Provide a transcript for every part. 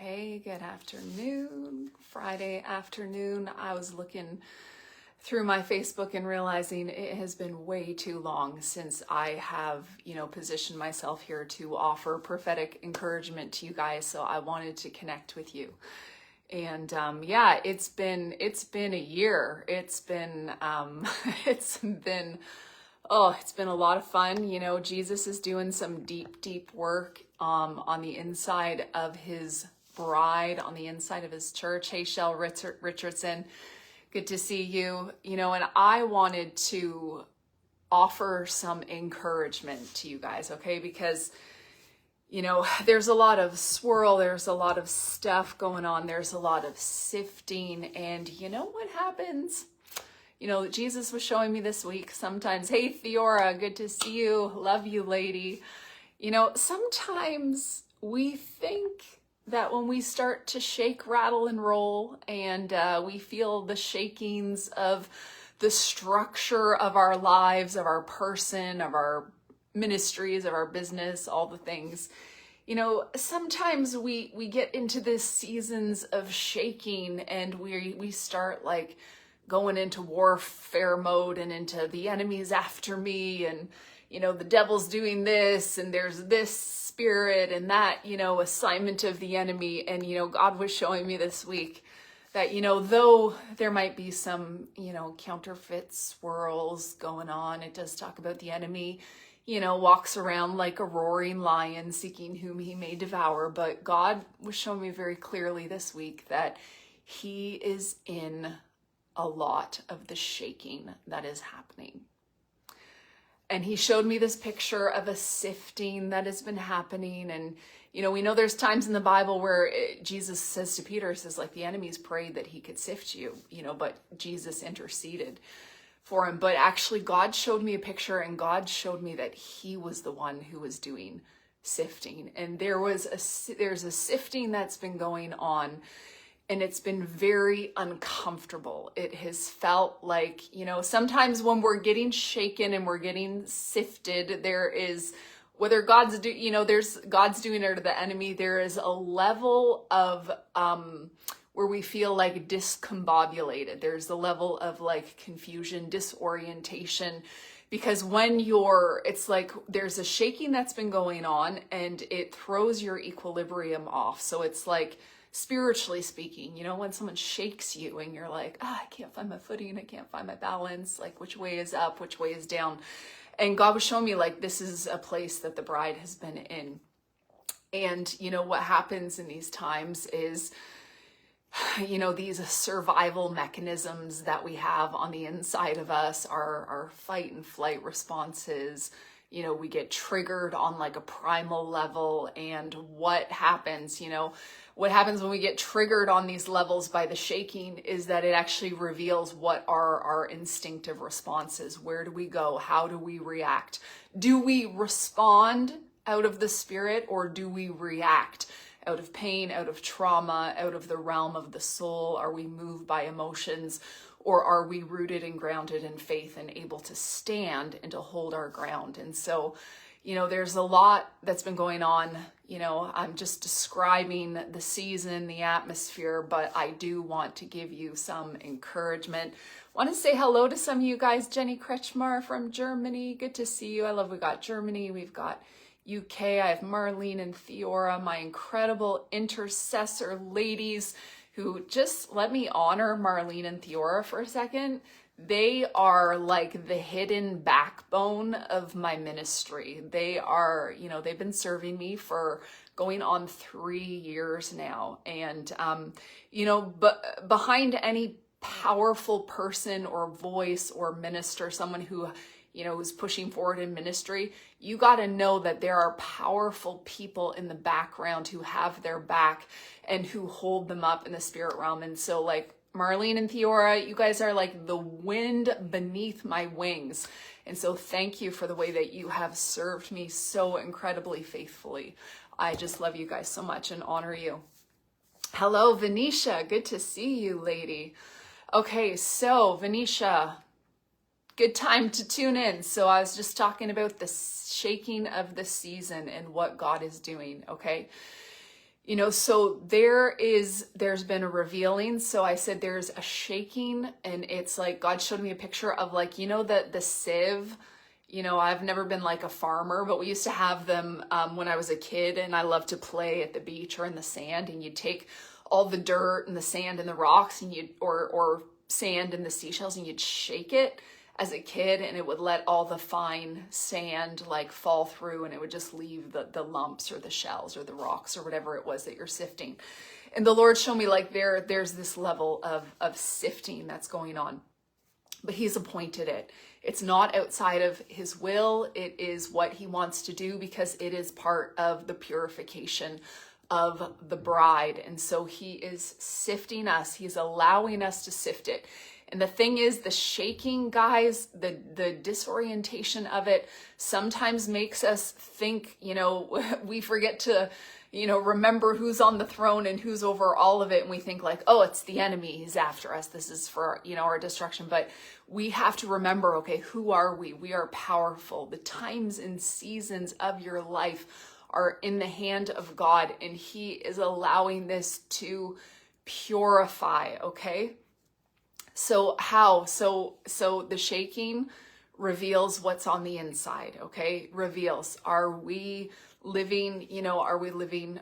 Hey, good afternoon. Friday afternoon. I was looking through my Facebook and realizing it has been way too long since I have, positioned myself here to offer prophetic encouragement to you guys. So I wanted to connect with you. And yeah, it's been a year. It's been it's been a lot of fun. Jesus is doing some deep work on the inside of his bride, on the inside of his church. Hey, Shell Richardson, good to see you. And I wanted to offer some encouragement to you guys, okay? Because there's a lot of swirl, there's a lot of stuff going on, there's a lot of sifting, and you know what happens? Jesus was showing me this week sometimes, hey, Theora, good to see you. Love you, lady. Sometimes we think that when we start to shake, rattle, and roll, and we feel the shakings of the structure of our lives, of our person, of our ministries, of our business, all the things, sometimes we get into this seasons of shaking, and we start like going into warfare mode and into the enemy's after me, and the devil's doing this, and there's this spirit and that assignment of the enemy. And God was showing me this week that though there might be some counterfeit swirls going on, it does talk about the enemy walks around like a roaring lion seeking whom he may devour. But God was showing me very clearly this week that he is in a lot of the shaking that is happening. And he showed me this picture of a sifting that has been happening. And, we know there's times in the Bible where Jesus says to Peter, says like the enemies prayed that he could sift you, but Jesus interceded for him. But actually God showed me a picture, and God showed me that he was the one who was doing sifting. And there's a sifting that's been going on. And it's been very uncomfortable. It has felt like, sometimes when we're getting shaken and we're getting sifted, there is, whether God's doing it or the enemy, there is a level of, where we feel like discombobulated. There's a level of like confusion, disorientation, because when it's like there's a shaking that's been going on and it throws your equilibrium off. So it's like, spiritually speaking, when someone shakes you and you're like, I can't find my footing, I can't find my balance, like which way is up, which way is down. And God was showing me like, this is a place that the bride has been in. And what happens in these times is, these survival mechanisms that we have on the inside of us, our fight and flight responses, we get triggered on like a primal level. And what happens when we get triggered on these levels by the shaking is that it actually reveals what are our instinctive responses. Where do we go? How do we react? Do we respond out of the spirit, or do we react out of pain, out of trauma, out of the realm of the soul? Are we moved by emotions, or are we rooted and grounded in faith and able to stand and to hold our ground? And so, there's a lot that's been going on. I'm just describing the season, the atmosphere, but I do want to give you some encouragement. Want to say hello to some of you guys. Jenny Kretschmar from Germany. Good to see you. We got Germany. We've got UK. I have Marlene and Theora, my incredible intercessor ladies, who just let me honor Marlene and Theora for a second. They are like the hidden backbone of my ministry. They are, they've been serving me for going on 3 years now. And, but behind any powerful person or voice or minister, someone who, who's pushing forward in ministry, you got to know that there are powerful people in the background who have their back and who hold them up in the spirit realm. And so like, Marlene and Theora, you guys are like the wind beneath my wings. And so thank you for the way that you have served me so incredibly faithfully. I just love you guys so much and honor you. Hello, Venetia. Good to see you, lady. Okay, so Venetia, good time to tune in. So I was just talking about the shaking of the season and what God is doing, okay? So there's been a revealing. So I said there's a shaking, and it's like God showed me a picture of like, the sieve. I've never been like a farmer, but we used to have them when I was a kid, and I loved to play at the beach or in the sand, and you'd take all the dirt and the sand and the rocks and or sand and the seashells, and you'd shake it as a kid, and it would let all the fine sand like fall through, and it would just leave the lumps or the shells or the rocks or whatever it was that you're sifting. And the Lord showed me like there's this level of sifting that's going on, but he's appointed it. It's not outside of his will. It is what he wants to do, because it is part of the purification of the bride. And so he is sifting us. He's allowing us to sift it. And the thing is, the shaking, guys, the disorientation of it sometimes makes us think, we forget to, remember who's on the throne and who's over all of it. And we think like, oh, it's the enemy. He's after us. This is for, our destruction. But we have to remember, okay, who are we? We are powerful. The times and seasons of your life are in the hand of God, and he is allowing this to purify, okay? So how? So the shaking reveals what's on the inside, okay? Reveals, are we living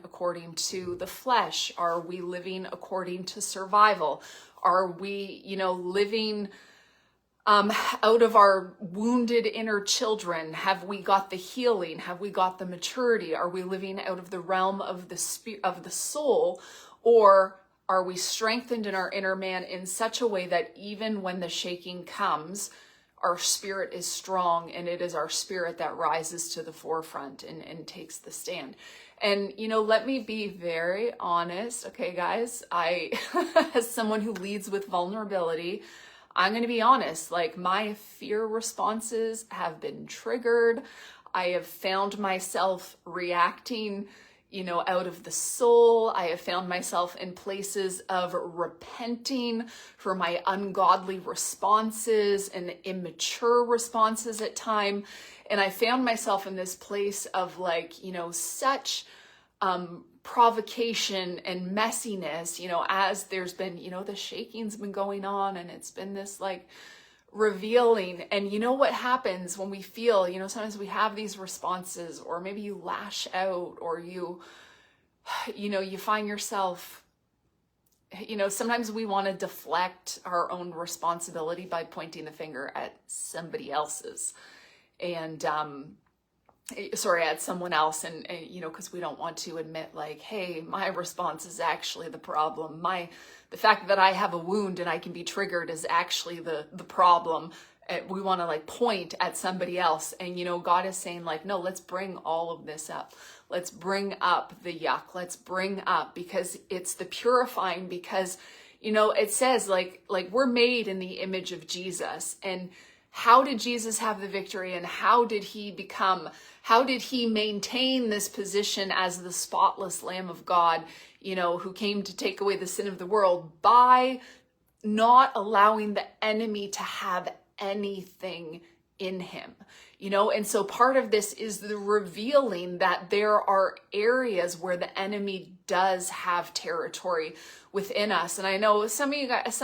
according to the flesh? Are we living according to survival? Are we, living out of our wounded inner children? Have we got the healing? Have we got the maturity? Are we living out of the realm of the spirit, of the soul? Or are we strengthened in our inner man in such a way that even when the shaking comes, our spirit is strong, and it is our spirit that rises to the forefront and takes the stand? And, let me be very honest, okay, guys? As someone who leads with vulnerability, I'm going to be honest, like my fear responses have been triggered. I have found myself reacting, out of the soul. I have found myself in places of repenting for my ungodly responses and immature responses at time. And I found myself in this place of like, such provocation and messiness, as there's been, the shaking's been going on, and it's been this like revealing. And what happens when we feel, sometimes we have these responses, or maybe you lash out, or you find yourself, sometimes we want to deflect our own responsibility by pointing the finger at somebody else's, and at someone else, and because we don't want to admit like, hey, my response is actually the problem. The fact that I have a wound and I can be triggered is actually the problem. We want to like point at somebody else. And God is saying like, no, let's bring all of this up. Let's bring up the yuck. Let's bring up, because it's the purifying, because it says like we're made in the image of Jesus. And how did Jesus have the victory, and how did he maintain this position as the spotless Lamb of God, who came to take away the sin of the world? By not allowing the enemy to have anything in him, and so part of this is the revealing that there are areas where the enemy does have territory within us. And I know some of you guys,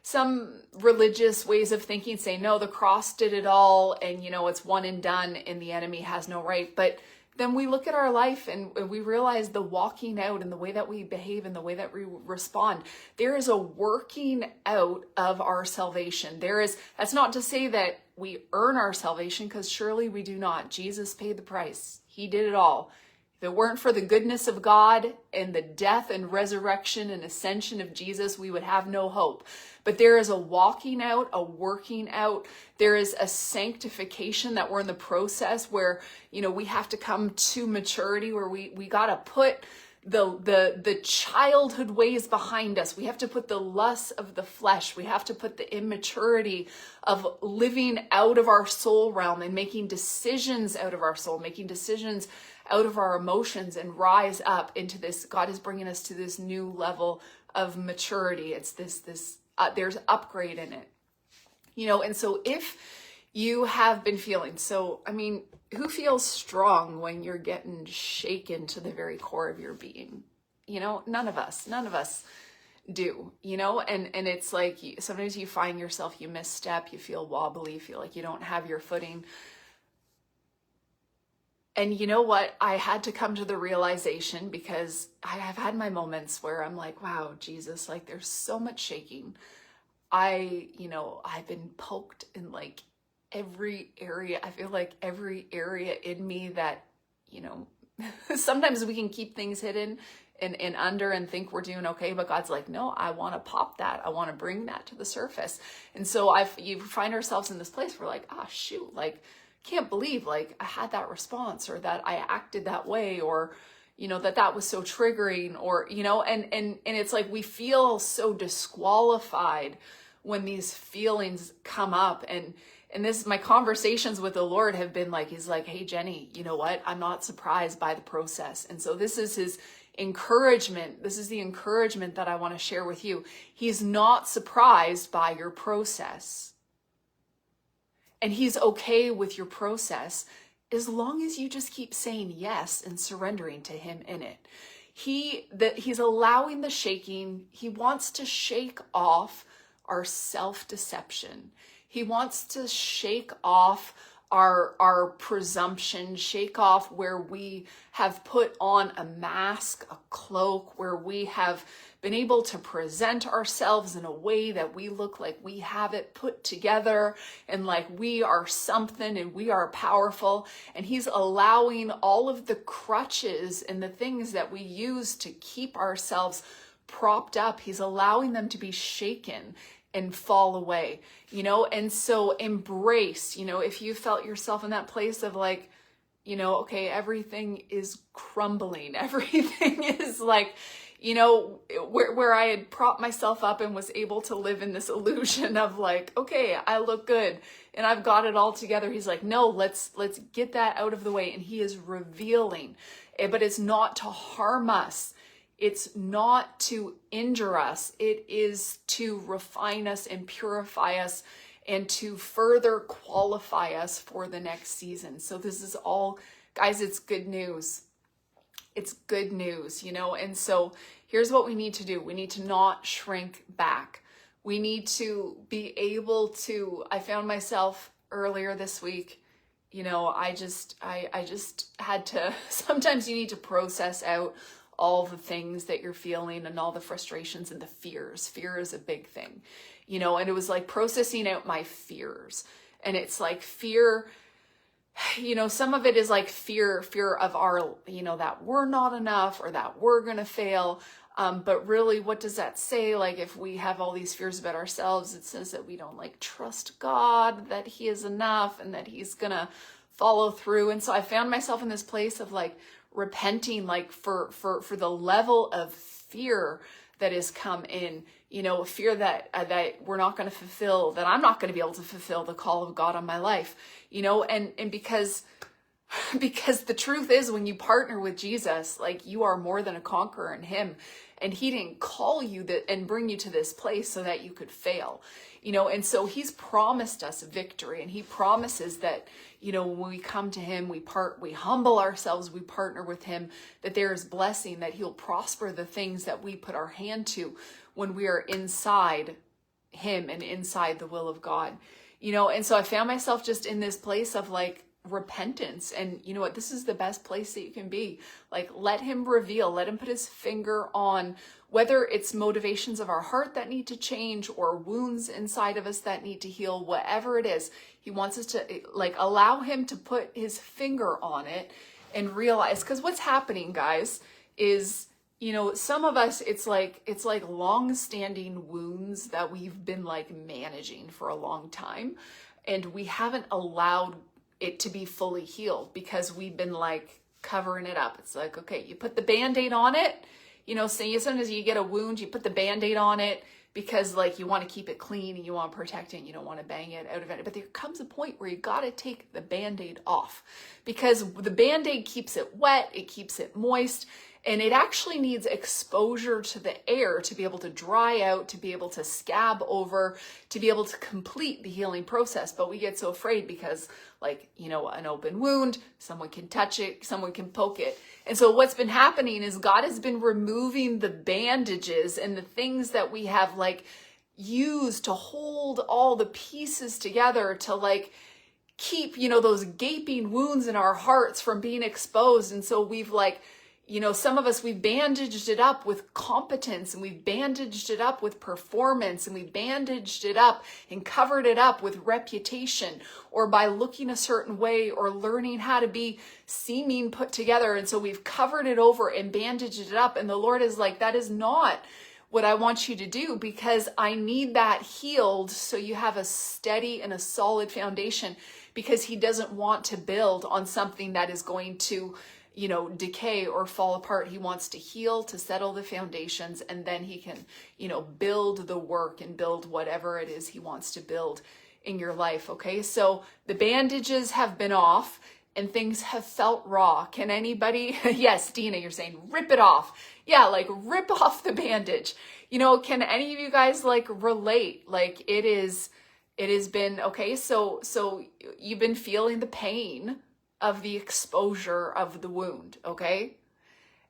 some religious ways of thinking say, no, the cross did it all, and it's one and done, and the enemy has no right. But then we look at our life and we realize the walking out and the way that we behave and the way that we respond, there is a working out of our salvation. That's not to say that we earn our salvation, because surely we do not. Jesus paid the price. He did it all. If it weren't for the goodness of God and the death and resurrection and ascension of Jesus, we would have no hope. But there is a walking out, a working out. There is a sanctification that we're in the process where, we have to come to maturity, where we got to put the childhood ways behind us. We have to put the lusts of the flesh. We have to put the immaturity of living out of our soul realm and making decisions out of our soul, making decisions out of our emotions, and rise up into this. God is bringing us to this new level of maturity. It's there's upgrade in it, and so if you have been feeling, who feels strong when you're getting shaken to the very core of your being? none of us do, and it's like sometimes you find yourself, you misstep, you feel wobbly, you feel like you don't have your footing. And you know what? I had to come to the realization, because I have had my moments where I'm like, wow, Jesus, like there's so much shaking. I've been poked in like every area. I feel like every area in me that, sometimes we can keep things hidden and under and think we're doing okay, but God's like, no, I want to pop that. I want to bring that to the surface. And so you find ourselves in this place where like, shoot, like, can't believe like I had that response, or that I acted that way, or that was so triggering, or and it's like we feel so disqualified when these feelings come up. And this, my conversations with the Lord have been like, he's like, hey Jenny, you know what, I'm not surprised by the process. And so this is his encouragement. This is the encouragement that I want to share with you. He's not surprised by your process. And he's okay with your process as long as you just keep saying yes and surrendering to him in it. He's allowing the shaking. He wants to shake off our self-deception. He wants to shake off our presumption, shake off where we have put on a mask, a cloak, where we have been able to present ourselves in a way that we look like we have it put together and like we are something and we are powerful. And he's allowing all of the crutches and the things that we use to keep ourselves propped up, he's allowing them to be shaken and fall away, and so embrace, if you felt yourself in that place of like, okay, everything is crumbling, everything is like, where I had propped myself up and was able to live in this illusion of like, okay, I look good and I've got it all together. He's like, no, let's get that out of the way. And he is revealing it, but it's not to harm us. It's not to injure us. It is to refine us and purify us and to further qualify us for the next season. So this is all, guys, it's good news. It's good news, and so here's what we need to do. We need to not shrink back. We need to be able to, I found myself earlier this week, I just had to, sometimes you need to process out all the things that you're feeling and all the frustrations and the fears. Fear is a big thing, and it was like processing out my fears. And it's like fear, some of it is like fear of our, that we're not enough or that we're going to fail. But really, what does that say? Like, if we have all these fears about ourselves, it says that we don't like trust God, that he is enough and that he's going to follow through. And so I found myself in this place of like repenting, like for the level of fear that has come in, fear that we're not going to fulfill, that I'm not going to be able to fulfill the call of God on my life, and because the truth is, when you partner with Jesus, like, you are more than a conqueror in him, and he didn't call you and bring you to this place so that you could fail, and so he's promised us victory, and he promises that, when we come to him, we humble ourselves, we partner with him, that there is blessing, that he'll prosper the things that we put our hand to when we are inside him and inside the will of God, and so I found myself just in this place of like repentance. And you know what, this is the best place that you can be. Like, let him reveal, let him put his finger on whether it's motivations of our heart that need to change or wounds inside of us that need to heal, whatever it is. He wants us to like allow him to put his finger on it and realize, because what's happening, guys, is, some of us, it's like long-standing wounds that we've been like managing for a long time, and we haven't allowed it to be fully healed because we've been like covering it up. It's like, okay, you put the Band-Aid on it, sometimes you get a wound, you put the Band-Aid on it because like you want to keep it clean and you want to protect it and you don't want to bang it out of it. But there comes a point where you got to take the Band-Aid off, because the Band-Aid keeps it wet, it keeps it moist. And it actually needs exposure to the air to be able to dry out, to be able to scab over, to be able to complete the healing process. But we get so afraid because, like, you know, an open wound, someone can touch it, someone can poke it. And so what's been happening is God has been removing the bandages and the things that we have like used to hold all the pieces together to like keep, you know, those gaping wounds in our hearts from being exposed. And so we've like, you know, some of us, we've bandaged it up with competence, and we've bandaged it up with performance, and we've bandaged it up and covered it up with reputation, or by looking a certain way, or learning how to be seeming put together. And so we've covered it over and bandaged it up. And the Lord is like, that is not what I want you to do, because I need that healed so you have a steady and a solid foundation, because He doesn't want to build on something that is going to, you know, decay or fall apart. He wants to heal, to settle the foundations, and then He can, you know, build the work and build whatever it is He wants to build in your life. Okay, so the bandages have been off and things have felt raw. Can anybody, yes, Dina, you're saying rip it off. Yeah, like rip off the bandage. You know, can any of you guys like relate? Like it has been, okay, so you've been feeling the pain of the exposure of the wound, okay?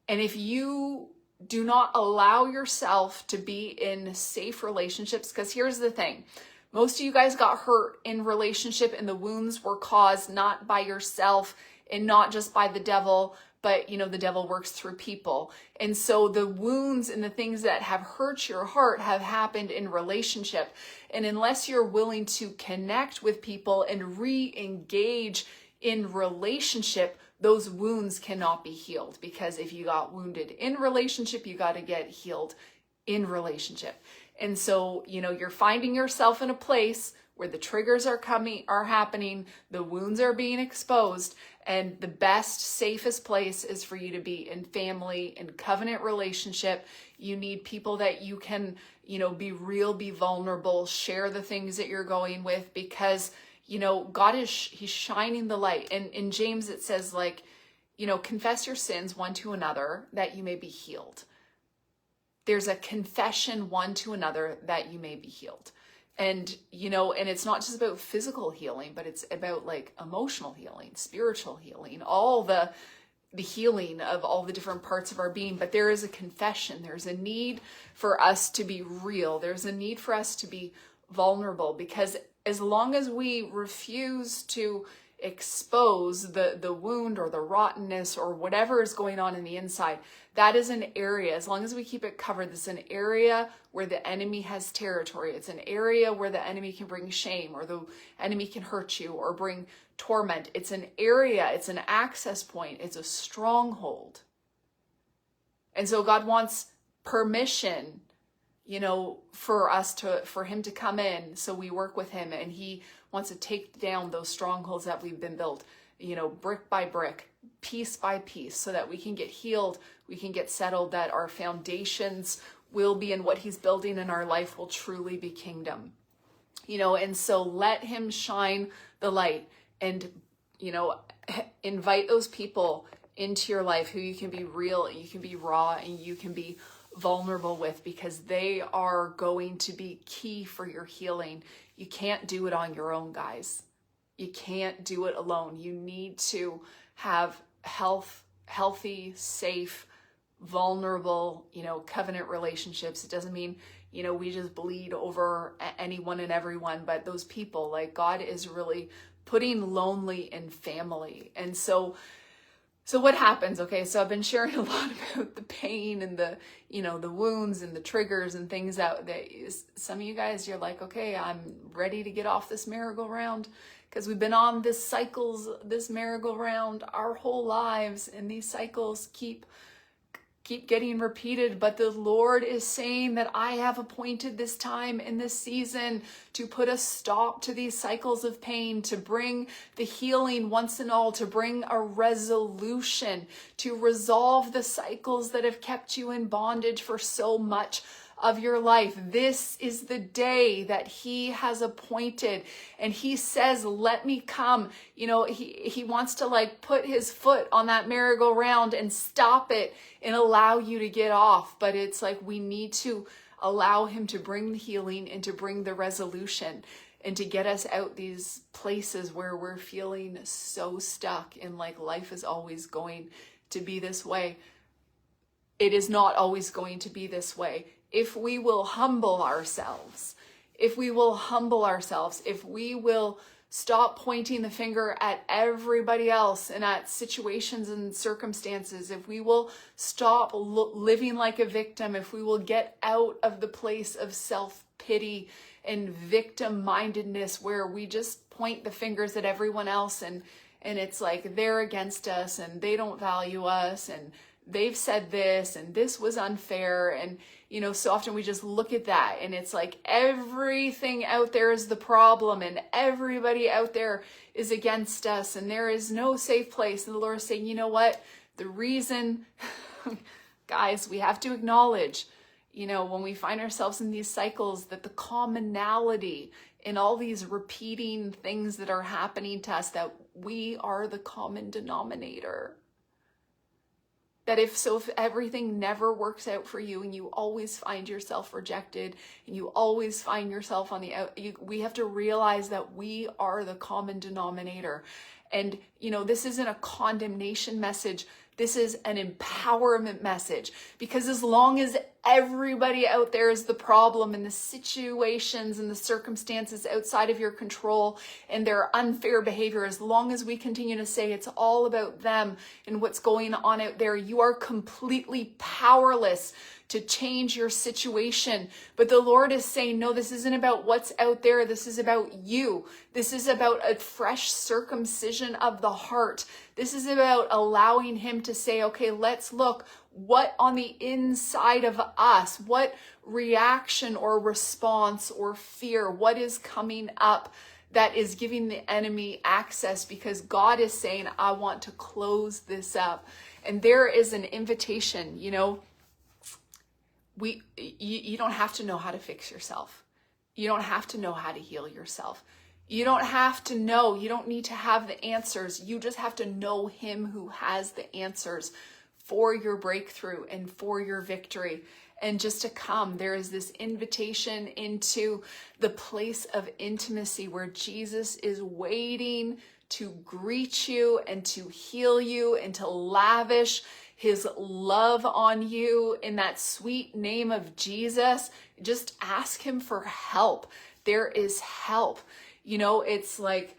And if you do not allow yourself to be in safe relationships, because here's the thing, most of you guys got hurt in relationship, and the wounds were caused not by yourself and not just by the devil, but you know, the devil works through people. And so the wounds and the things that have hurt your heart have happened in relationship. And unless you're willing to connect with people and re-engage in relationship, those wounds cannot be healed, because if you got wounded in relationship, you got to get healed in relationship. And so, you know, you're finding yourself in a place where the triggers are happening, the wounds are being exposed, and the best, safest place is for you to be in family and covenant relationship. You need people that you can, you know, be real, be vulnerable, share the things that you're going with, because you know, God is, He's shining the light. And in James, it says like, you know, confess your sins one to another that you may be healed. There's a confession one to another that you may be healed. And, you know, and it's not just about physical healing, but it's about like emotional healing, spiritual healing, all the healing of all the different parts of our being. But there is a confession. There's a need for us to be real. There's a need for us to be vulnerable, because as long as we refuse to expose the wound or the rottenness or whatever is going on in the inside, that is an area, as long as we keep it covered, this is an area where the enemy has territory. It's an area where the enemy can bring shame, or the enemy can hurt you or bring torment. It's an area, it's an access point, it's a stronghold. And so God wants permission, you know, for Him to come in. So we work with Him, and He wants to take down those strongholds that we've been built, you know, brick by brick, piece by piece, so that we can get healed, we can get settled, that our foundations will be, and what He's building in our life will truly be kingdom, you know. And so let Him shine the light, and, you know, invite those people into your life who you can be real, you can be raw, and you can be vulnerable with, because they are going to be key for your healing. You can't do it on your own, guys. You can't do it alone. You need to have healthy, safe, vulnerable, you know, covenant relationships. It doesn't mean, you know, we just bleed over anyone and everyone, but those people, like, God is really putting lonely in family. And so what happens? Okay, so I've been sharing a lot about the pain and the, you know, the wounds and the triggers and things that some of you guys, you're like, okay, I'm ready to get off this merry-go-round, because we've been on this merry-go-round our whole lives, and these cycles keep getting repeated. But the Lord is saying that I have appointed this time in this season to put a stop to these cycles of pain, to bring the healing once and all, to bring a resolution, to resolve the cycles that have kept you in bondage for so much of your life. This is the day that he has appointed. And he says, let me come. You know, he wants to like put his foot on that merry-go-round and stop it and allow you to get off. But it's like we need to allow him to bring the healing and to bring the resolution and to get us out these places where we're feeling so stuck and like life is always going to be this way. It is not always going to be this way. If we will humble ourselves, if we will stop pointing the finger at everybody else and at situations and circumstances, if we will stop living like a victim, if we will get out of the place of self-pity and victim-mindedness where we just point the fingers at everyone else and it's like they're against us and they don't value us and they've said this and this was unfair. And, you know, so often we just look at that and it's like everything out there is the problem and everybody out there is against us and there is no safe place. And the Lord is saying, you know what? The reason, guys, we have to acknowledge, you know, when we find ourselves in these cycles, that the commonality in all these repeating things that are happening to us, that we are the common denominator. That if everything never works out for you and you always find yourself rejected and you always find yourself on the out, we have to realize that we are the common denominator. And, you know, this isn't a condemnation message. This is an empowerment message, because as long as everybody out there is the problem and the situations and the circumstances outside of your control and their unfair behavior, as long as we continue to say it's all about them and what's going on out there, you are completely powerless to change your situation. But the Lord is saying, no, this isn't about what's out there. This is about you. This is about a fresh circumcision of the heart. This is about allowing him to say, okay, let's look what on the inside of us, what reaction or response or fear, what is coming up that is giving the enemy access, because God is saying, I want to close this up. And there is an invitation, you know, you don't have to know how to fix yourself. You don't have to know how to heal yourself. You don't have to know, you don't need to have the answers. You just have to know him who has the answers for your breakthrough and for your victory. And just to come, there is this invitation into the place of intimacy where Jesus is waiting to greet you and to heal you and to lavish his love on you in that sweet name of Jesus. Just ask him for help. There is help. You know, it's like,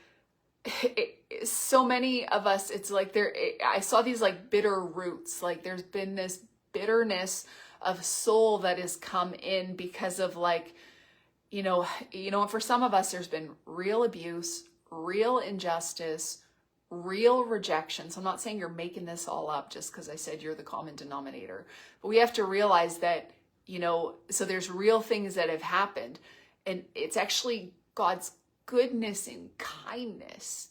so many of us, it's like I saw these like bitter roots. Like there's been this bitterness of soul that has come in because of like, you know, and for some of us, there's been real abuse, real injustice, real rejection. So I'm not saying you're making this all up just because I said you're the common denominator, but we have to realize that, you know, so there's real things that have happened, and it's actually God's goodness and kindness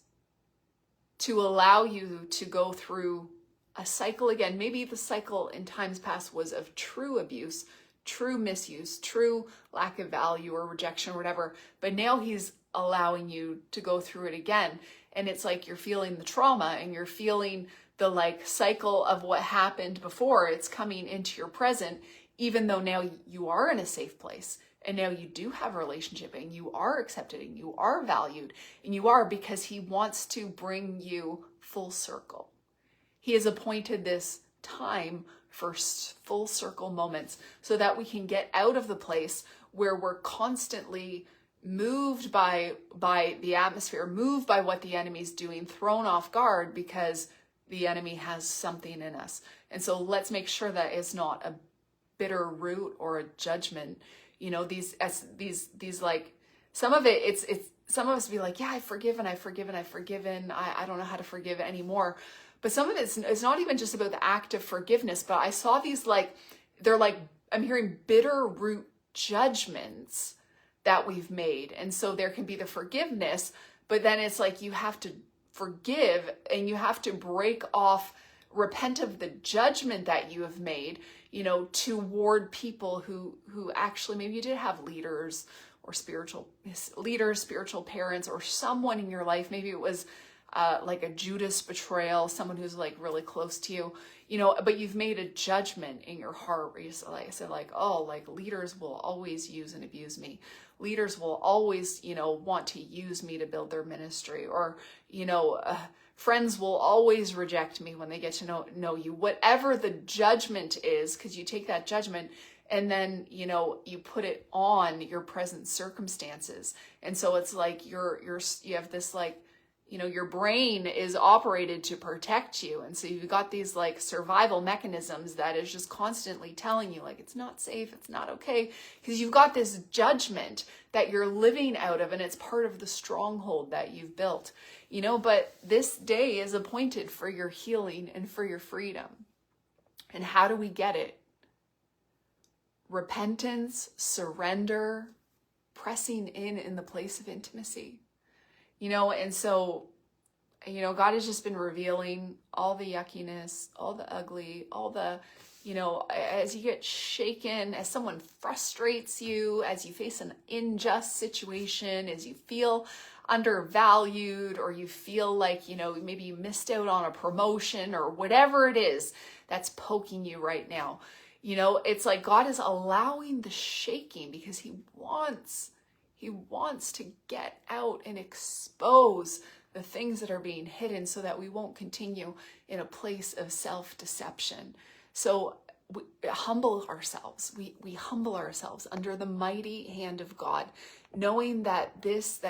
to allow you to go through a cycle again. Maybe the cycle in times past was of true abuse, true misuse, true lack of value or rejection or whatever, but now he's allowing you to go through it again. And it's like you're feeling the trauma and you're feeling the like cycle of what happened before. It's coming into your present, even though now you are in a safe place. And now you do have a relationship and you are accepted and you are valued, and you are, because he wants to bring you full circle. He has appointed this time for full circle moments so that we can get out of the place where we're constantly moved by the atmosphere, moved by what the enemy's doing, thrown off guard because the enemy has something in us. And so let's make sure that it's not a bitter root or a judgment. You know, these like, some of it, it's some of us be like, yeah, I've forgiven. I don't know how to forgive anymore. But some of it's not even just about the act of forgiveness, but I saw these like, they're like, I'm hearing bitter root judgments that we've made. And so there can be the forgiveness, but then it's like, you have to forgive and you have to break off, repent of the judgment that you have made. toward people who actually maybe you did have leaders or spiritual parents, or someone in your life. Maybe it was like a Judas betrayal, someone who's like really close to you, but you've made a judgment in your heart where you said like, oh, like leaders will always use and abuse me. Leaders will always, want to use me to build their ministry, or, friends will always reject me when they get to know you. Whatever the judgment is, because you take that judgment and then, you put it on your present circumstances. And so it's like you have this like, your brain is operated to protect you. And so you've got these like survival mechanisms that is just constantly telling you like, it's not safe, it's not okay, because you've got this judgment that you're living out of, and it's part of the stronghold that you've built, but this day is appointed for your healing and for your freedom. And how do we get it? Repentance, surrender, pressing in the place of intimacy. And so, God has just been revealing all the yuckiness, all the ugly, all the, as you get shaken, as someone frustrates you, as you face an unjust situation, as you feel undervalued, or you feel like, maybe you missed out on a promotion or whatever it is that's poking you right now. It's like God is allowing the shaking because he wants to get out and expose the things that are being hidden so that we won't continue in a place of self-deception. So we humble ourselves. We humble ourselves under the mighty hand of God, knowing that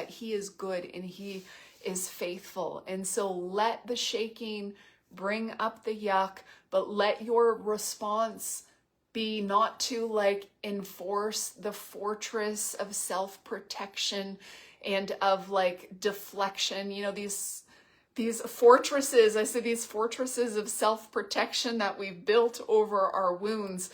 he is good and he is faithful. And so let the shaking bring up the yuck, but let your response be not to like enforce the fortress of self-protection and of like deflection. These fortresses, I say these fortresses of self-protection that we've built over our wounds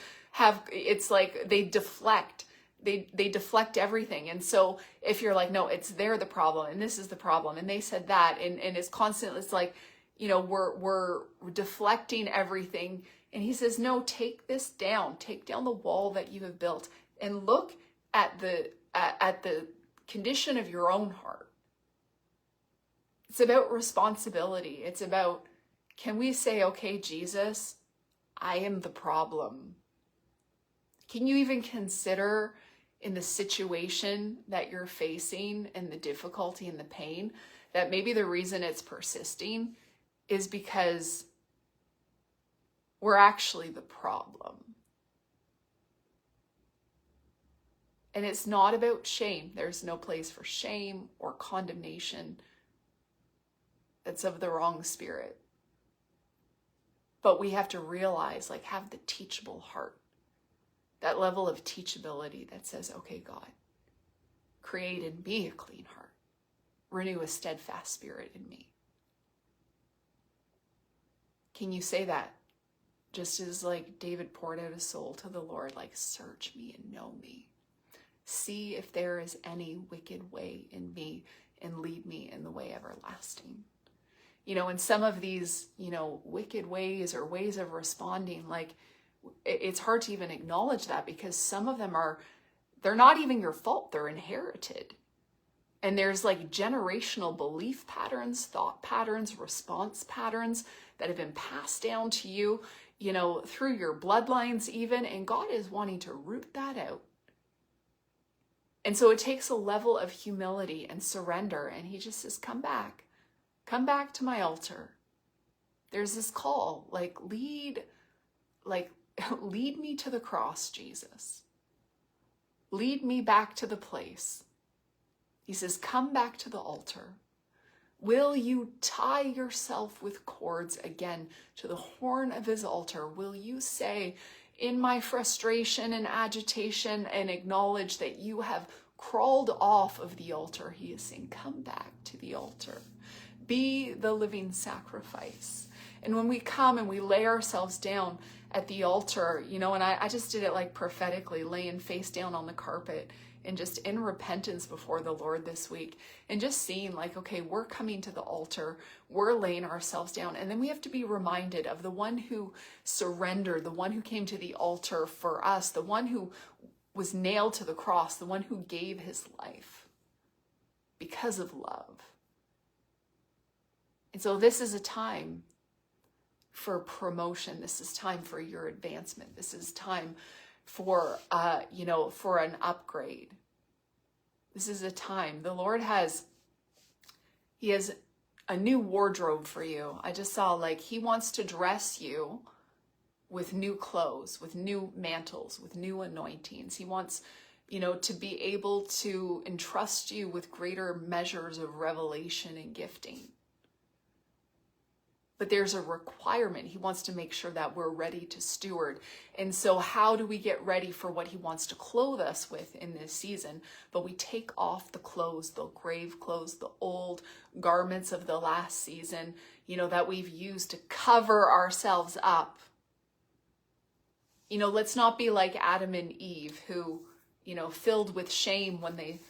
it's like they deflect. They deflect everything. And so if you're like, no, it's they're the problem and this is the problem and they said that, and it's constant, it's like, we're deflecting everything. And he says, no, take this down. Take down the wall that you have built and look at the condition of your own heart. It's about responsibility. It's about, can we say, okay, Jesus, I am the problem. Can you even consider in the situation that you're facing and the difficulty and the pain that maybe the reason it's persisting is because we're actually the problem. And it's not about shame. There's no place for shame or condemnation. That's of the wrong spirit. But we have to realize, like, have the teachable heart. That level of teachability that says, okay, God, create in me a clean heart. Renew a steadfast spirit in me. Can you say that? Just as like David poured out his soul to the Lord, like, search me and know me. See if there is any wicked way in me and lead me in the way everlasting. And some of these, wicked ways or ways of responding, like, it's hard to even acknowledge that because some of them they're not even your fault. They're inherited. And there's like generational belief patterns, thought patterns, response patterns that have been passed down to you, through your bloodlines even, and God is wanting to root that out. And so it takes a level of humility and surrender, and he just says, come back to my altar. There's this call, like, lead me to the cross, Jesus. Lead me back to the place. He says, come back to the altar. Will you tie yourself with cords again to the horn of his altar? Will you say, in my frustration and agitation, and acknowledge that you have crawled off of the altar? He is saying, come back to the altar. Be the living sacrifice. And when we come and we lay ourselves down at the altar, you know, and I just did it like prophetically, laying face down on the carpet and just in repentance before the Lord this week, and just seeing like, okay, we're coming to the altar, we're laying ourselves down, and then we have to be reminded of the one who surrendered, the one who came to the altar for us, the one who was nailed to the cross, the one who gave his life because of love. And so this is a time for promotion. This is time for your advancement. This is time for, for an upgrade. This is a time. The Lord he has a new wardrobe for you. I just saw like he wants to dress you with new clothes, with new mantles, with new anointings. He wants, to be able to entrust you with greater measures of revelation and gifting. But there's a requirement. He wants to make sure that we're ready to steward. And so how do we get ready for what he wants to clothe us with in this season? But we take off the clothes, the grave clothes, the old garments of the last season, that we've used to cover ourselves up. Let's not be like Adam and Eve who, filled with shame when they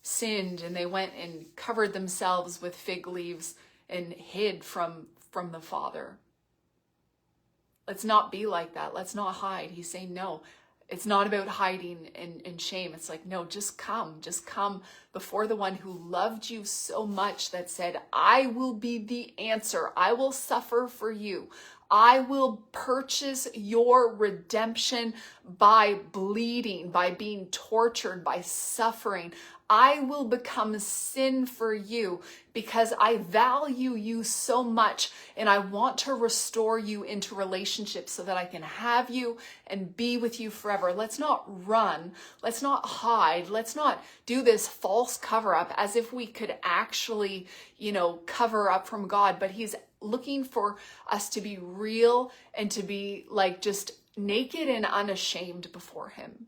sinned and they went and covered themselves with fig leaves and hid from the Father. Let's not be like that. Let's not hide. He's saying, no, it's not about hiding and shame. It's like, no, just come before the one who loved you so much that said, I will be the answer. I will suffer for you. I will purchase your redemption by bleeding, by being tortured, by suffering. I will become sin for you because I value you so much and I want to restore you into relationships so that I can have you and be with you forever. Let's not run. Let's not hide. Let's not do this false cover up as if we could actually, cover up from God. But he's looking for us to be real and to be like just naked and unashamed before him.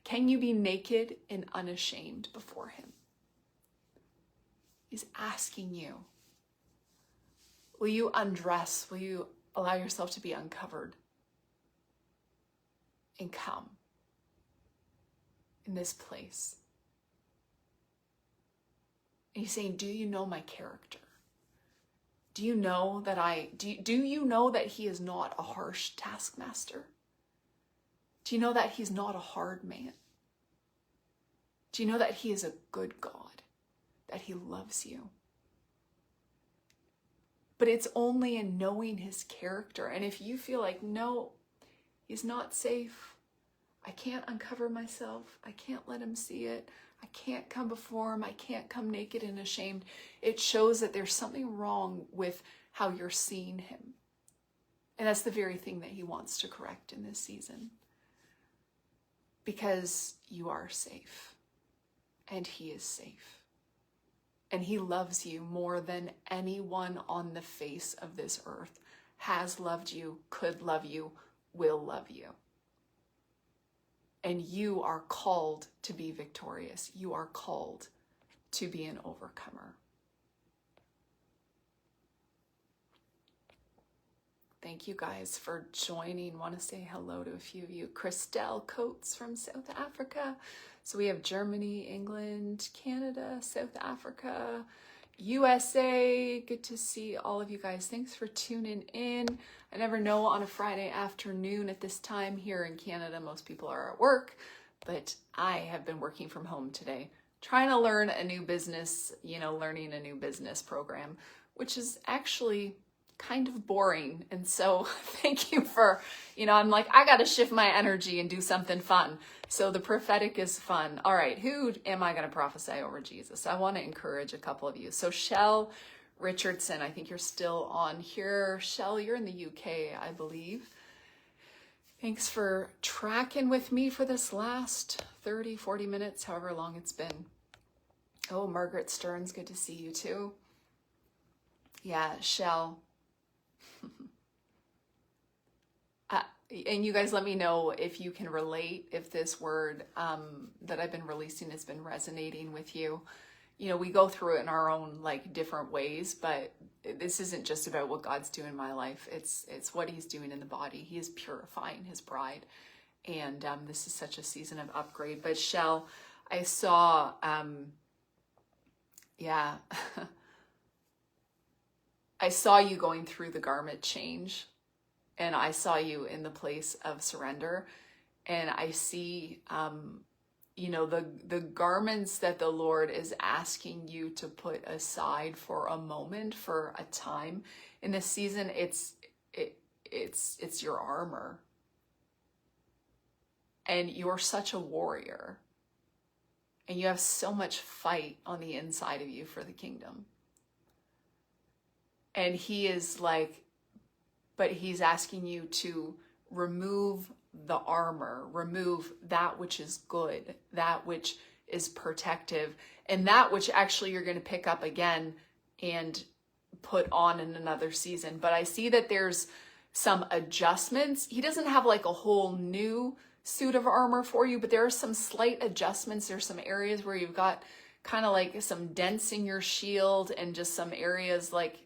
Can you be naked and unashamed before him? He's asking you. Will you undress? Will you allow yourself to be uncovered? And come in this place. And he's saying, do you know my character? Do you know that do you know that he is not a harsh taskmaster? Do you know that he's not a hard man? Do you know that he is a good God, that he loves you? But it's only in knowing his character. And if you feel like, no, he's not safe, I can't uncover myself, I can't let him see it, I can't come before him, I can't come naked and ashamed, it shows that there's something wrong with how you're seeing him. And that's the very thing that he wants to correct in this season. Because you are safe, and he is safe. And he loves you more than anyone on the face of this earth has loved you, could love you, will love you. And you are called to be victorious. You are called to be an overcomer. Thank you guys for joining. Want to say hello to a few of you. Christelle Coates from South Africa. So we have Germany, England, Canada, South Africa, USA. Good to see all of you guys. Thanks for tuning in. I never know on a Friday afternoon at this time here in Canada. Most people are at work, but I have been working from home today, trying to learn a new business, learning a new business program, which is actually kind of boring. And so thank you for, I'm like, I got to shift my energy and do something fun. So the prophetic is fun. All right. Who am I going to prophesy over Jesus? I want to encourage a couple of you. So Shell Richardson, I think you're still on here. Shell, you're in the UK, I believe. Thanks for tracking with me for this last 30, 40 minutes, however long it's been. Oh, Margaret Stearns, good to see you too. Yeah, Shell. And you guys let me know if you can relate, if this word that I've been releasing has been resonating with you. we go through it in our own like different ways, but this isn't just about what God's doing in my life. It's what he's doing in the body. He is purifying his bride. And this is such a season of upgrade. But Shell, I saw, I saw you going through the garment change, and I saw you in the place of surrender. And I see, the garments that the Lord is asking you to put aside for a moment, for a time in this season. It's your armor. And you're such a warrior. And you have so much fight on the inside of you for the kingdom. And he is like, but he's asking you to remove the armor, remove that which is good, that which is protective, and that which actually you're going to pick up again and put on in another season. But I see that there's some adjustments. He doesn't have like a whole new suit of armor for you, but there are some slight adjustments. There's some areas where you've got kind of like some dents in your shield, and just some areas like,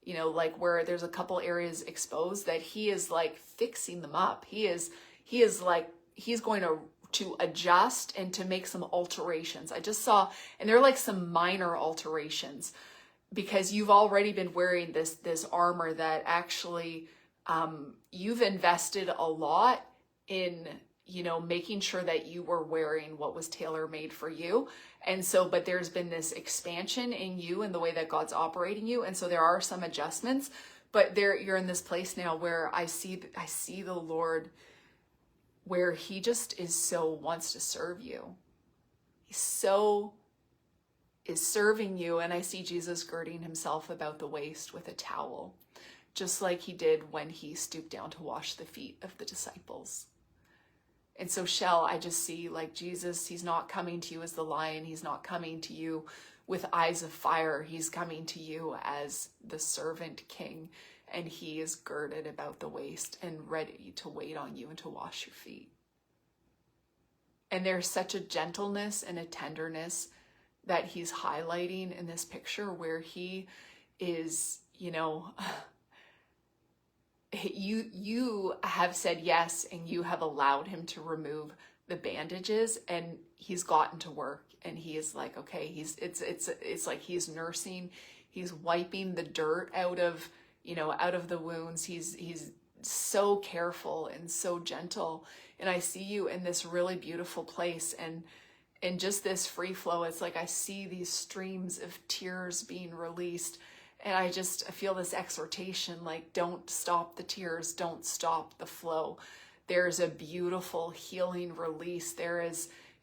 like where there's a couple areas exposed, that he is like fixing them up. He is like, he's going to adjust and to make some alterations. I just saw, and they're like some minor alterations, because you've already been wearing this armor that actually, you've invested a lot in, making sure that you were wearing what was tailor-made for you. And so, but there's been this expansion in you and the way that God's operating you. And so there are some adjustments, but you're in this place now where I see the Lord, where he just wants to serve you. He is serving you. And I see Jesus girding himself about the waist with a towel, just like he did when he stooped down to wash the feet of the disciples. And so, Shell, I just see like Jesus, he's not coming to you as the lion. He's not coming to you with eyes of fire. He's coming to you as the servant king, and he is girded about the waist and ready to wait on you and to wash your feet. And there's such a gentleness and a tenderness that he's highlighting in this picture, where he is, you have said yes, and you have allowed him to remove the bandages, and he's gotten to work, and he is like, okay, it's like he's nursing, he's wiping the dirt out of the wounds. He's so careful and so gentle. And I see you in this really beautiful place, and just this free flow. It's like I see these streams of tears being released. And I feel this exhortation, like, don't stop the tears, don't stop the flow. There's a beautiful healing release.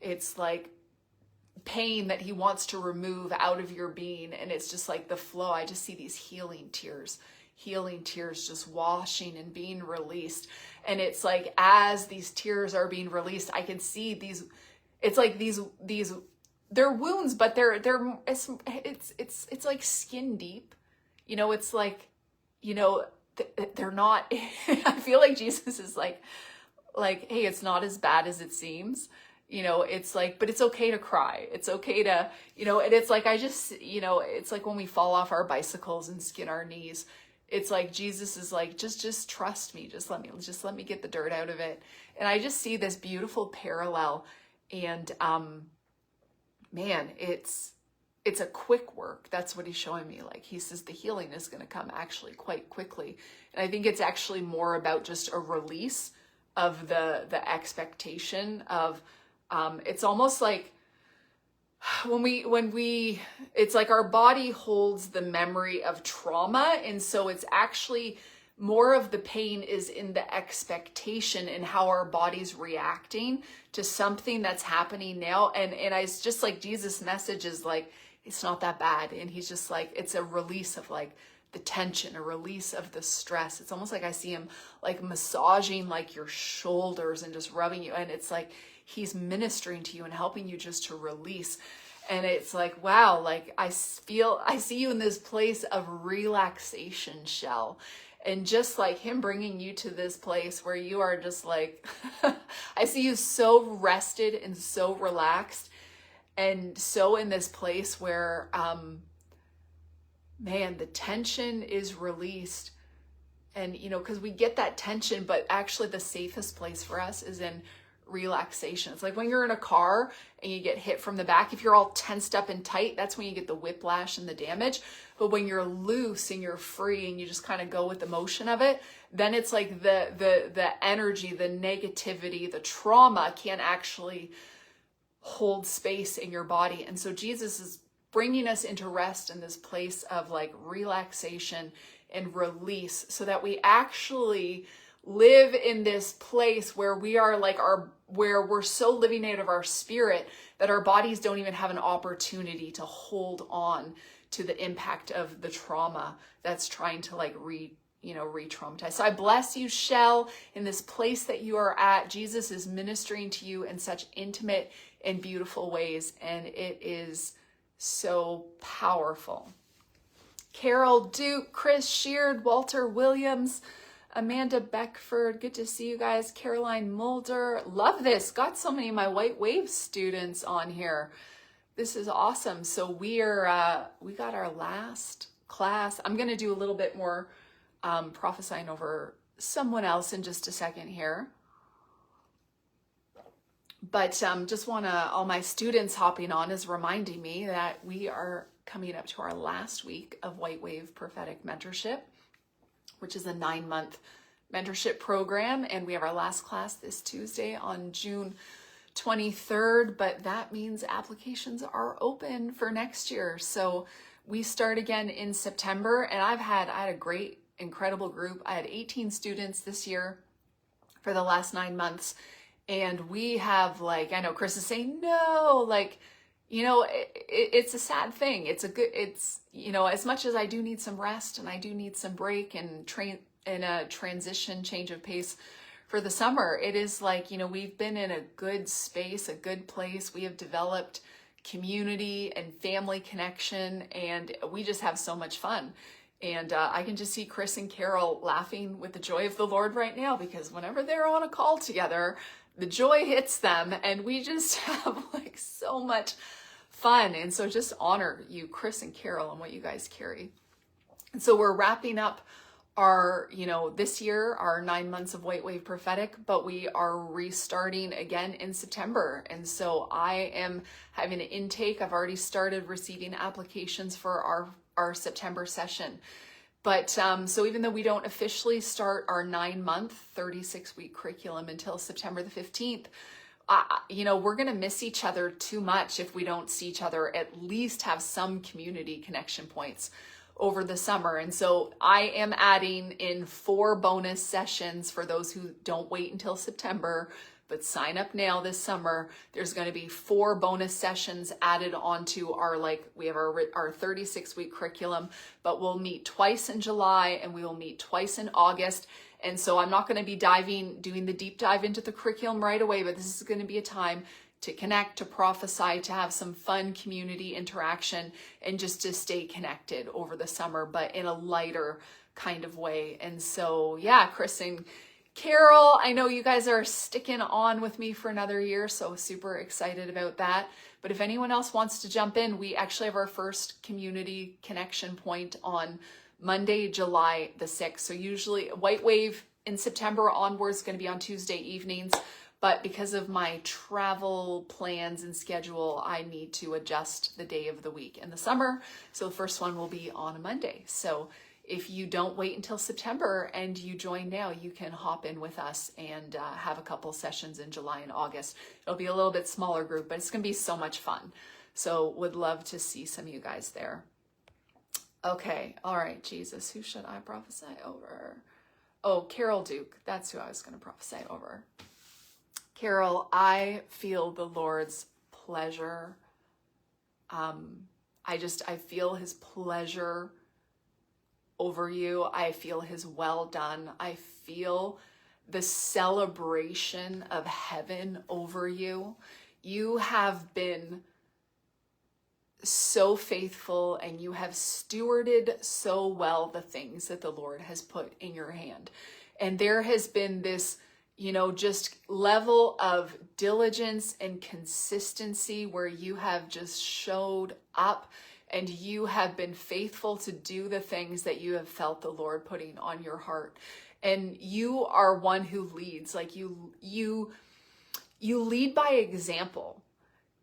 It's like pain that he wants to remove out of your being. And it's just like the flow. I just see these healing tears just washing and being released. And it's like, as these tears are being released, I can see these, it's like these, they're wounds, but it's like skin deep. It's like, they're not, I feel like Jesus is like, hey, it's not as bad as it seems. It's like, but it's okay to cry. It's okay to, and it's like, it's like when we fall off our bicycles and skin our knees, it's like, Jesus is like, just trust me. Just let me get the dirt out of it. And I just see this beautiful parallel, and, man, it's a quick work. That's what he's showing me. Like, he says the healing is going to come actually quite quickly. And I think it's actually more about just a release of the expectation of, it's almost like when we, it's like our body holds the memory of trauma. And so it's actually more of the pain is in the expectation and how our body's reacting to something that's happening now. And I just like Jesus' message is like, it's not that bad. And he's just like, it's a release of like the tension, a release of the stress. It's almost like I see him like massaging like your shoulders and just rubbing you. And it's like, he's ministering to you and helping you just to release. And it's like, wow, like I see you in this place of relaxation, Shell. And just like him bringing you to this place where you are just like, I see you so rested and so relaxed. And so in this place where, man, the tension is released. And, you know, because we get that tension, but actually the safest place for us is in relaxation. It's like when you're in a car and you get hit from the back, if you're all tensed up and tight, that's when you get the whiplash and the damage. But when you're loose and you're free and you just kind of go with the motion of it, then it's like the energy, the negativity, the trauma can't actually hold space in your body. And so Jesus is bringing us into rest in this place of like relaxation and release, so that we actually live in this place where we are like where we're so living out of our spirit that our bodies don't even have an opportunity to hold on to the impact of the trauma that's trying to like re-traumatize. So I bless you, Shell, in this place that you are at. Jesus is ministering to you in such intimate and beautiful ways, and it is so powerful. Carol Duke, Chris Sheard, Walter Williams, Amanda Beckford, good to see you guys. Caroline Mulder, love this. Got so many of my White Wave students on here. This is awesome. So we got our last class. I'm going to do a little bit more prophesying over someone else in just a second here. But just want to, all my students hopping on is reminding me that we are coming up to our last week of White Wave Prophetic Mentorship, which is a 9-month mentorship program. And we have our last class this Tuesday on June 23rd, but that means applications are open for next year. So we start again in September, and I had a great, incredible group. I had 18 students this year for the last 9 months. And we have, like, I know Chris is saying, no, like, you know, it's a sad thing. It's, you know, as much as I do need some rest and I do need some break and a transition, change of pace for the summer, it is like, you know, we've been in a good space, a good place. We have developed community and family connection, and we just have so much fun. And I can just see Chris and Carol laughing with the joy of the Lord right now, because whenever they're on a call together, the joy hits them, and we just have like so much fun. And so just honor you, Chris and Carol, and what you guys carry. And so we're wrapping up our, you know, this year, our 9 months of White Wave Prophetic, but we are restarting again in September. And so I am having an intake. I've already started receiving applications for our September session. But so even though we don't officially start our 9-month, 36-week curriculum until September the 15th, you know, we're going to miss each other too much if we don't see each other, at least have some community connection points over the summer. And so I am adding in 4 bonus sessions for those who don't wait until September, but sign up now this summer. There's going to be 4 bonus sessions added onto our, like, we have our 36-week curriculum, but we'll meet twice in July and we will meet twice in August. And so I'm not going to be doing the deep dive into the curriculum right away, but this is going to be a time to connect, to prophesy, to have some fun community interaction, and just to stay connected over the summer, but in a lighter kind of way. And so, yeah, Chris and Carol, I know you guys are sticking on with me for another year, so super excited about that. But if anyone else wants to jump in, we actually have our first community connection point on Monday, July the 6th. So usually White Wave in September onwards is going to be on Tuesday evenings. But because of my travel plans and schedule, I need to adjust the day of the week in the summer. So the first one will be on a Monday. So if you don't wait until September and you join now, you can hop in with us and have a couple sessions in July and August. It'll be a little bit smaller group, but it's going to be so much fun. So would love to see some of you guys there. Okay. All right. Jesus, who should I prophesy over? Oh, Carol Duke. That's who I was going to prophesy over. Carol, I feel the Lord's pleasure. I feel his pleasure over you. I feel his well done. I feel the celebration of heaven over you. You have been so faithful, and you have stewarded so well the things that the Lord has put in your hand. And there has been this just level of diligence and consistency where you have just showed up and you have been faithful to do the things that you have felt the Lord putting on your heart. And you are one who leads, like you lead by example.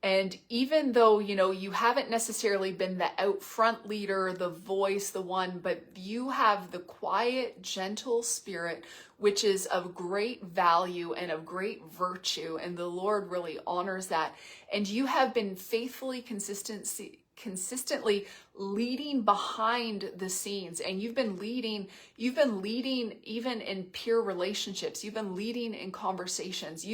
And even though, you haven't necessarily been the out front leader, the voice, the one, but you have the quiet, gentle spirit, which is of great value and of great virtue. And the Lord really honors that. And you have been faithfully consistently leading behind the scenes, and you've been leading even in peer relationships. You've been leading in conversations.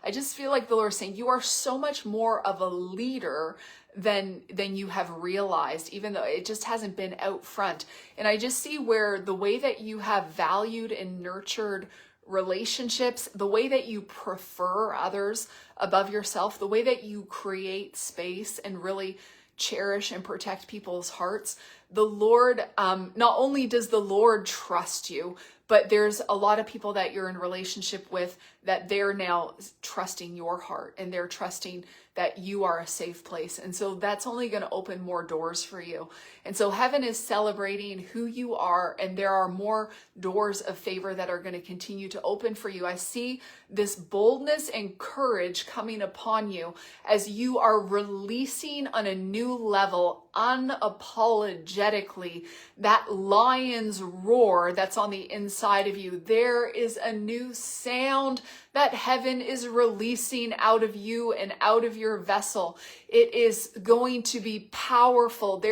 I just feel like the Lord is saying you are so much more of a leader than you have realized, even though it just hasn't been out front. And I just see where the way that you have valued and nurtured relationships, the way that you prefer others above yourself, the way that you create space and really cherish and protect people's hearts. The Lord, not only does the Lord trust you, but there's a lot of people that you're in relationship with that they're now trusting your heart, and they're trusting that you are a safe place. And so that's only going to open more doors for you. And so heaven is celebrating who you are, and there are more doors of favor that are going to continue to open for you. I see this boldness and courage coming upon you as you are releasing on a new level, unapologetically, that lion's roar that's on the inside of you. There is a new sound that heaven is releasing out of you and out of your vessel. It is going to be powerful.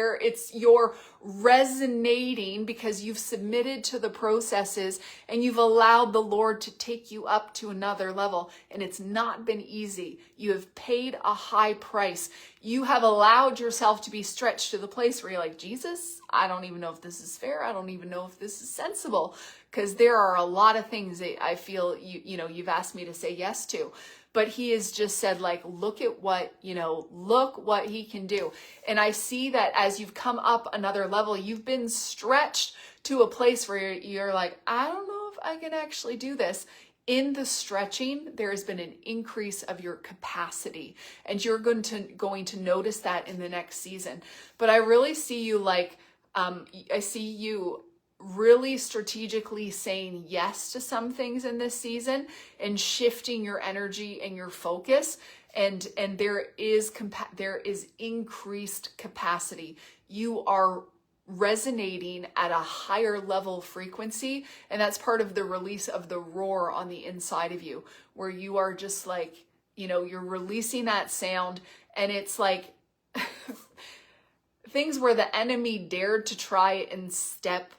You're resonating because you've submitted to the processes and you've allowed the Lord to take you up to another level. And it's not been easy. You have paid a high price. You have allowed yourself to be stretched to the place where you're like, Jesus, I don't even know if this is fair. I don't even know if this is sensible, because there are a lot of things that I feel you've asked me to say yes to. But he has just said, like, look what he can do. And I see that as you've come up another level, you've been stretched to a place where you're like, I don't know if I can actually do this. In the stretching, there has been an increase of your capacity, and you're going to notice that in the next season. But I really see you I see you really strategically saying yes to some things in this season and shifting your energy and your focus. And there is increased capacity. You are resonating at a higher level frequency, and that's part of the release of the roar on the inside of you, where you are just like, you're releasing that sound, and it's like things where the enemy dared to try and step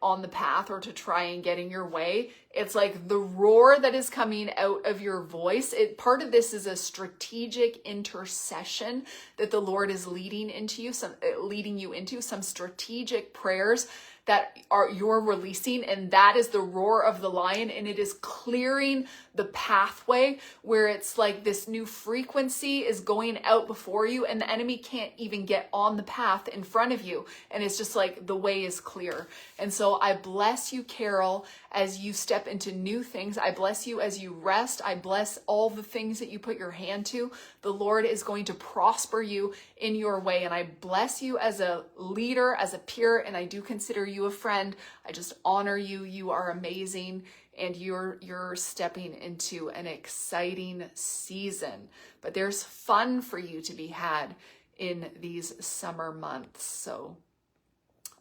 on the path or to try and get in your way. It's like the roar that is coming out of your voice. Part of this is a strategic intercession that the Lord is leading you into some strategic prayers that you're releasing, and that is the roar of the lion, and it is clearing the pathway where it's like this new frequency is going out before you, and the enemy can't even get on the path in front of you, and it's just like the way is clear. And so I bless you, Carol, as you step into new things. I bless you as you rest. I bless all the things that you put your hand to. The Lord is going to prosper you in your way, and I bless you as a leader, as a peer, and I do consider you a friend. I just honor you. You are amazing, and you're stepping into an exciting season. But there's fun for you to be had in these summer months. So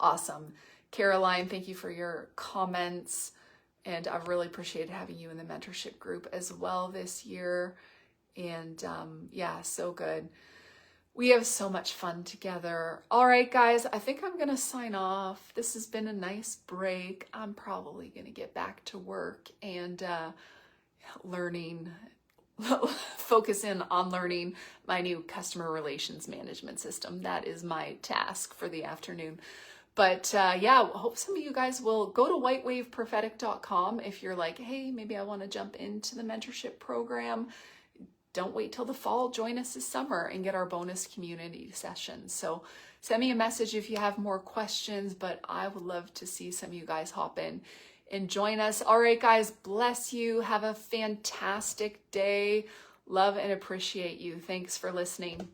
awesome. Caroline, thank you for your comments, and I've really appreciated having you in the mentorship group as well this year. And yeah, so good. We have so much fun together. All right, guys, I think I'm going to sign off. This has been a nice break. I'm probably going to get back to work and focus in on learning my new customer relations management system. That is my task for the afternoon. But yeah, I hope some of you guys will go to whitewaveprophetic.com if you're like, hey, maybe I want to jump into the mentorship program. Don't wait till the fall. Join us this summer and get our bonus community sessions. So send me a message if you have more questions, but I would love to see some of you guys hop in and join us. All right, guys, bless you. Have a fantastic day. Love and appreciate you. Thanks for listening.